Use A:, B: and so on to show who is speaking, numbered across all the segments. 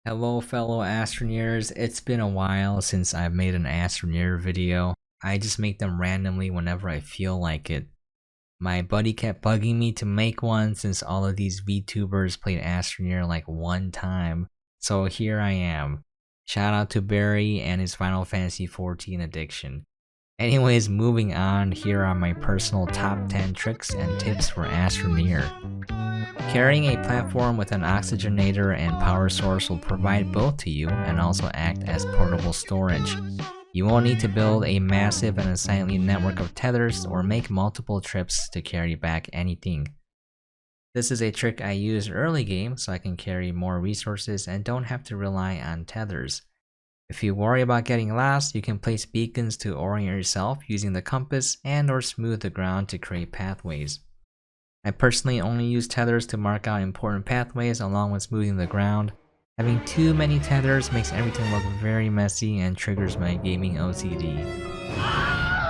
A: Hello fellow Astroneers, it's been a while since I've made an Astroneer video. I just make them randomly whenever I feel like it. My buddy kept bugging me to make one since all of these Vtubers played Astroneer like one time. So here I am. Shout out to Barry and his Final Fantasy XIV addiction. Anyways, moving on, here are my personal top 10 tricks and tips for Astroneer. Carrying a platform with an oxygenator and power source will provide both to you and also act as portable storage. You won't need to build a massive and unsightly network of tethers or make multiple trips to carry back anything. This is a trick I used early game so I can carry more resources and don't have to rely on tethers. If you worry about getting lost, you can place beacons to orient yourself using the compass and or smooth the ground to create pathways. I personally only use tethers to mark out important pathways along with smoothing the ground. Having too many tethers makes everything look very messy and triggers my gaming OCD.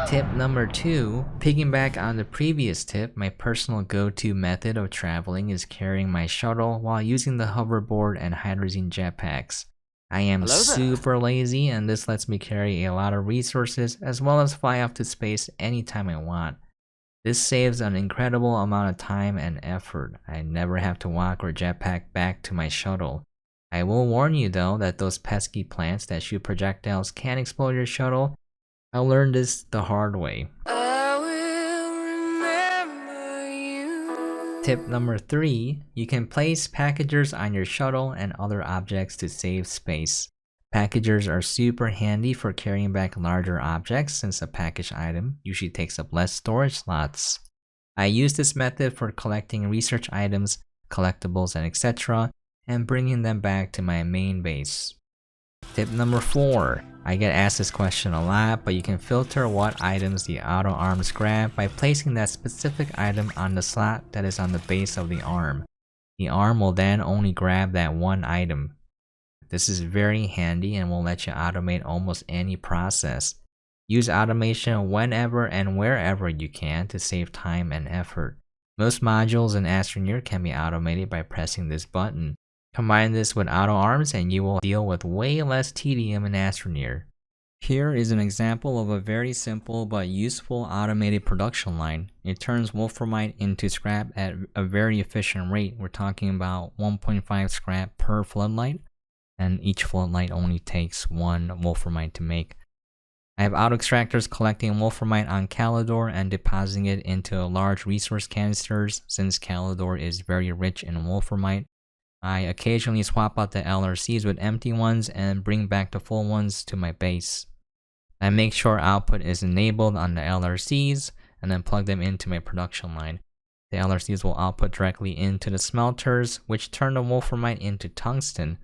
A: Tip number 2, piggyback on the previous tip, my personal go-to method of traveling is carrying my shuttle while using the hoverboard and hydrogen jetpacks. I am super lazy and this lets me carry a lot of resources as well as fly off to space anytime I want. This saves an incredible amount of time and effort. I never have to walk or jetpack back to my shuttle. I will warn you though that those pesky plants that shoot projectiles can explode your shuttle. I learned this the hard way. Tip number 3, you can place packagers on your shuttle and other objects to save space. Packagers are super handy for carrying back larger objects since a packaged item usually takes up less storage slots. I use this method for collecting research items, collectibles, and etc. and bringing them back to my main base. Tip number 4, I get asked this question a lot, but you can filter what items the auto arms grab by placing that specific item on the slot that is on the base of the arm. The arm will then only grab that one item. This is very handy and will let you automate almost any process. Use automation whenever and wherever you can to save time and effort. Most modules in Astroneer can be automated by pressing this button. Combine this with auto arms and you will deal with way less tedium in Astroneer. Here is an example of a very simple but useful automated production line. It turns wolframite into scrap at a very efficient rate. We're talking about 1.5 scrap per floodlight. And each floodlight only takes one wolframite to make. I have auto extractors collecting wolframite on Calidor and depositing it into large resource canisters since Calidor is very rich in wolframite. I occasionally swap out the LRCs with empty ones and bring back the full ones to my base. I make sure output is enabled on the LRCs and then plug them into my production line. The LRCs will output directly into the smelters, which turn the wolframite into tungsten.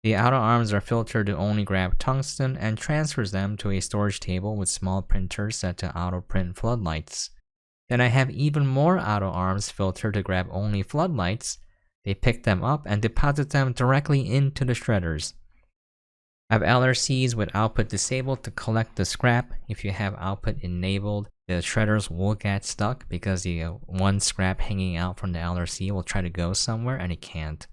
A: The auto arms are filtered to only grab tungsten and transfers them to a storage table with small printers set to auto print floodlights. Then I have even more auto arms filtered to grab only floodlights. They pick them up and deposit them directly into the shredders. I have LRCs with output disabled to collect the scrap. If you have output enabled, the shredders will get stuck because the one scrap hanging out from the LRC will try to go somewhere and it can't.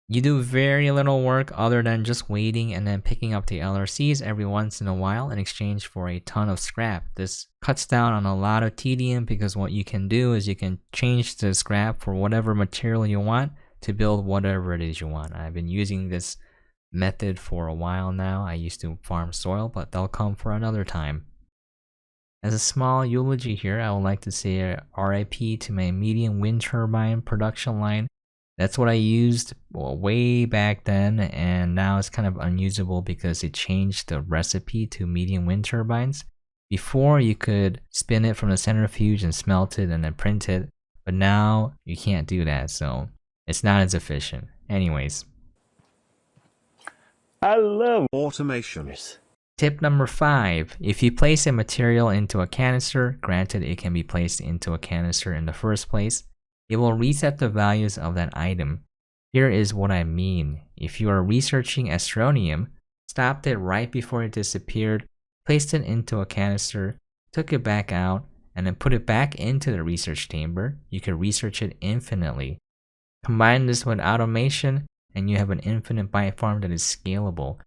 A: You do very little work other than just waiting and then picking up the LRCs every once in a while in exchange for a ton of scrap. This cuts down on a lot of tedium because what you can do is you can change the scrap for whatever material you want to build whatever it is you want. I've been using this method for a while now. I used to farm soil, but they'll come for another time. As a small eulogy here, I would like to say RIP to my medium wind turbine production line. That's what I used way back then, and now it's kind of unusable because it changed the recipe to medium wind turbines. Before you could spin it from the centrifuge and smelt it and then print it, but now you can't do that, so it's not as efficient. Anyways.
B: I love automations.
A: Tip number 5, if you place a material into a canister, granted it can be placed into a canister in the first place, it will reset the values of that item. Here is what I mean. If you are researching Astronium, stopped it right before it disappeared, placed it into a canister, took it back out, and then put it back into the research chamber, you can research it infinitely. Combine this with automation, and you have an infinite byte farm that is scalable.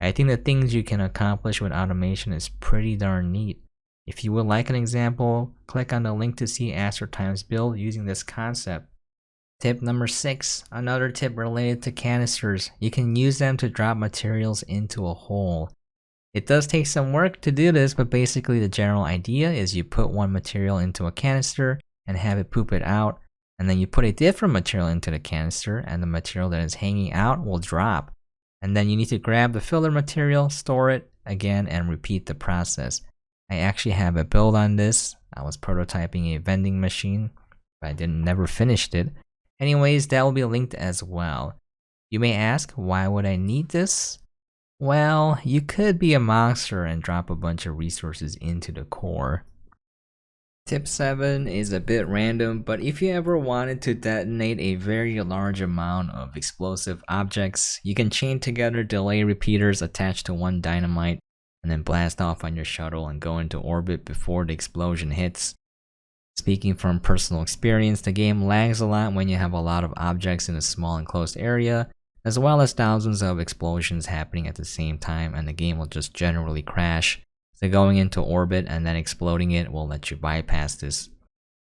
A: I think the things you can accomplish with automation is pretty darn neat. If you would like an example, click on the link to see Astrotime's build using this concept. Tip number 6, another tip related to canisters. You can use them to drop materials into a hole. It does take some work to do this, but basically the general idea is you put one material into a canister and have it poop it out, and then you put a different material into the canister and the material that is hanging out will drop. And then you need to grab the filler material, store it again, and repeat the process. I actually have a build on this. I was prototyping a vending machine, but I never finished it. Anyways, that will be linked as well. You may ask, why would I need this? Well, you could be a monster and drop a bunch of resources into the core. Tip 7 is a bit random, but if you ever wanted to detonate a very large amount of explosive objects, you can chain together delay repeaters attached to one dynamite and then blast off on your shuttle and go into orbit before the explosion hits. Speaking from personal experience, the game lags a lot when you have a lot of objects in a small enclosed area, as well as thousands of explosions happening at the same time, and the game will just generally crash. So going into orbit and then exploding it will let you bypass this.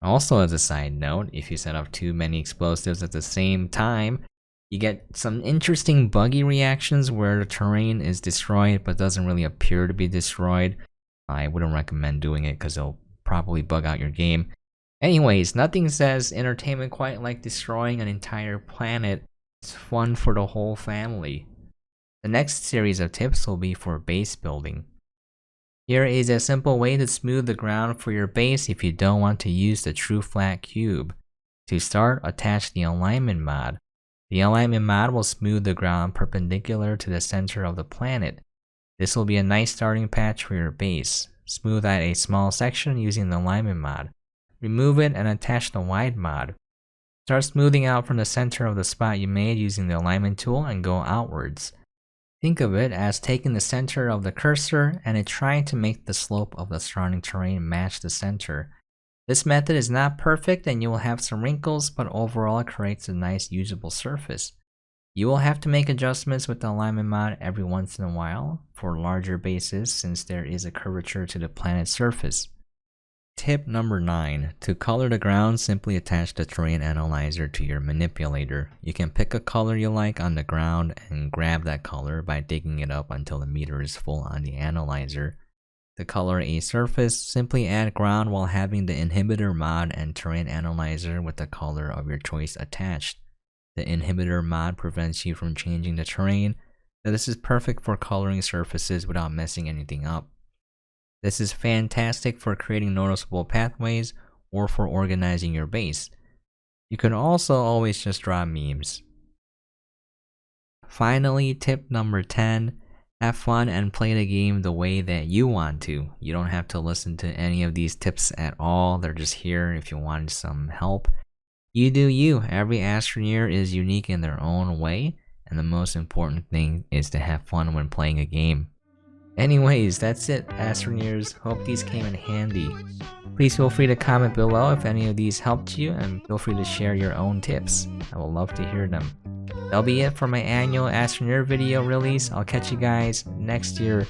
A: Also, as a side note, if you set off too many explosives at the same time, you get some interesting buggy reactions where the terrain is destroyed but doesn't really appear to be destroyed. I wouldn't recommend doing it because it'll probably bug out your game. Anyways, nothing says entertainment quite like destroying an entire planet. It's fun for the whole family. The next series of tips will be for base building. Here is a simple way to smooth the ground for your base if you don't want to use the true flat cube. To start, attach the alignment mod. The alignment mod will smooth the ground perpendicular to the center of the planet. This will be a nice starting patch for your base. Smooth out a small section using the alignment mod. Remove it and attach the wide mod. Start smoothing out from the center of the spot you made using the alignment tool and go outwards. Think of it as taking the center of the cursor and trying to make the slope of the surrounding terrain match the center. This method is not perfect and you will have some wrinkles, but overall it creates a nice usable surface. You will have to make adjustments with the alignment mod every once in a while for larger bases since there is a curvature to the planet's surface. Tip number 9. To color the ground, simply attach the terrain analyzer to your manipulator. You can pick a color you like on the ground and grab that color by digging it up until the meter is full on the analyzer. To color a surface, simply add ground while having the inhibitor mod and terrain analyzer with the color of your choice attached. The inhibitor mod prevents you from changing the terrain, so this is perfect for coloring surfaces without messing anything up. This is fantastic for creating noticeable pathways or for organizing your base. You can also always just draw memes. Finally, tip number 10. Have fun and play the game the way that you want to. You don't have to listen to any of these tips at all. They're just here if you wanted some help. You do you. Every Astroneer is unique in their own way, and the most important thing is to have fun when playing a game. Anyways, that's it, Astroneers. Hope these came in handy. Please feel free to comment below if any of these helped you, and feel free to share your own tips. I would love to hear them. That'll be it for my annual Astroneer video release. I'll catch you guys next year.